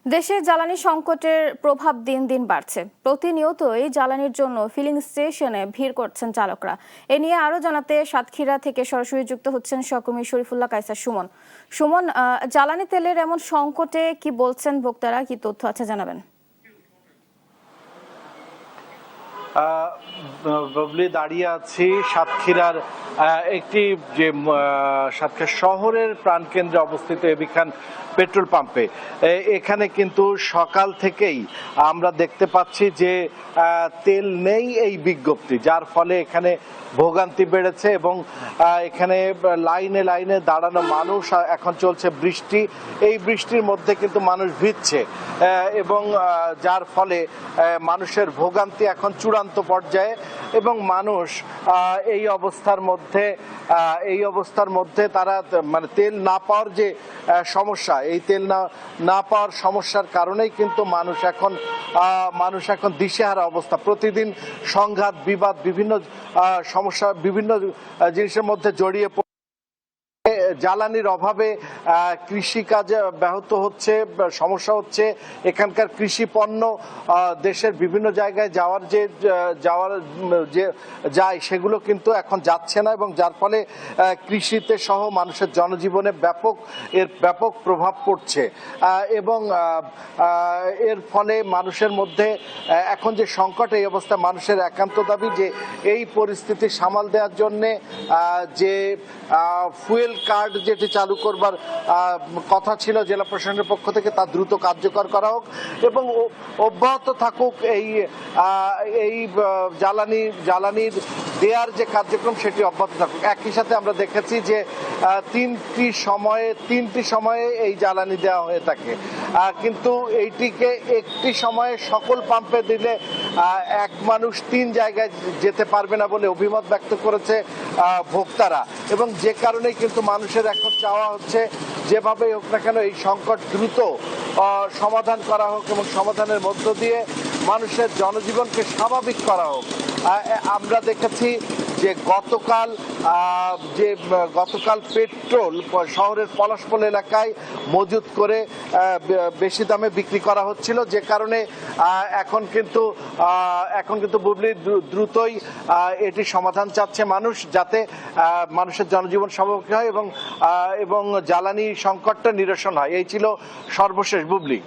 দেশে জ্বালানি সংকটের প্রভাব দিন দিন বাড়ছে। প্রতিনিয়তই জ্বালানির জন্য ফিলিং স্টেশনে ভিড় করছেন চালকরা। এ নিয়ে আরো জানাতে সাতক্ষীরা থেকে সরাসরি যুক্ত হচ্ছেন সহকর্মী শরীফুল্লাহ কায়সার সুমন। সুমন, জ্বালানি তেলের এমন সংকটে কি বলছেন ভোক্তারা, কি তথ্য আছে জানাবেন? ববলি, দাঁড়িয়ে আছি সাতক্ষীরার একটি যে সাতক্ষীরা শহরের প্রাণকেন্দ্রে অবস্থিত এবি খান পেট্রোল পাম্পে। এখানে কিন্তু সকাল থেকেই আমরা দেখতে পাচ্ছি যে তেল নেই এই বিজ্ঞপ্তি, যার ফলে এখানে ভোগান্তি বেড়েছে এবং এখানে লাইনে লাইনে দাঁড়ানো মানুষ। এখন চলছে বৃষ্টি, এই বৃষ্টির মধ্যে কিন্তু মানুষ ভিজছে এবং যার ফলে মানুষের ভোগান্তি এখন চূড়ান্ত পর্যায়ে এবং মানুষ এই অবস্থার মধ্যে তারা মানে তেল না পাওয়ার যে সমস্যা, এই তেল না পাওয়ার সমস্যার কারণেই কিন্তু মানুষ এখন দিশেহারা অবস্থা। প্রতিদিন সংঘাত, বিবাদ, বিভিন্ন সমস্যা, বিভিন্ন জিনিসের মধ্যে জড়িয়ে জ্বালানির অভাবে কৃষিকাজ ব্যাহত হচ্ছে, সমস্যা হচ্ছে। এখানকার কৃষি পণ্য দেশের বিভিন্ন জায়গায় যায় সেগুলো কিন্তু এখন যাচ্ছে না এবং যার ফলে কৃষিতে সহ মানুষের জনজীবনে ব্যাপক প্রভাব পড়ছে এবং এর ফলে মানুষের মধ্যে এখন যে সংকট, এই অবস্থা মানুষের একান্ত দাবি যে এই পরিস্থিতি সামাল দেওয়ার জন্যে যে ফুয়েল কার্ড যেটি চালু করবার কথা ছিল জেলা প্রশাসনের পক্ষ থেকে, তা দ্রুত কার্যকর করা হোক এবং অব্যাহত থাকুক এই জ্বালানির দেওয়ার যে কার্যক্রম সেটি অব্যাহত থাকুক। একই সাথে আমরা দেখেছি যে তিনটি সময়ে এই জ্বালানি দেওয়া হয়ে থাকে, কিন্তু এইটিকে একটি সময়ে সকল পাম্পে দিলে এক মানুষ 3 জায়গায় যেতে পারবে না বলে অভিমত ব্যক্ত করেছে ভোক্তারা এবং যে কারণেই কিন্তু মানুষের এখন চাওয়া হচ্ছে যেভাবেই হোক না কেন এই সংকট দ্রুত সমাধান করা হোক এবং সমাধানের মধ্য দিয়ে মানুষের জনজীবনকে স্বাভাবিক করা হোক। আমরা দেখেছি যে গতকাল পেট্রোল শহরের পলাশপোল এলাকায় মজুত করে বেশি দামে বিক্রি করা হচ্ছিল, যে কারণে এখন কিন্তু বুবলি দ্রুতই এটি সমাধান চাচ্ছে মানুষ, যাতে মানুষের জনজীবন স্বাভাবিক হয় এবং জ্বালানি সংকটটা নিরসন হয়। এই ছিল সর্বশেষ বুবলি।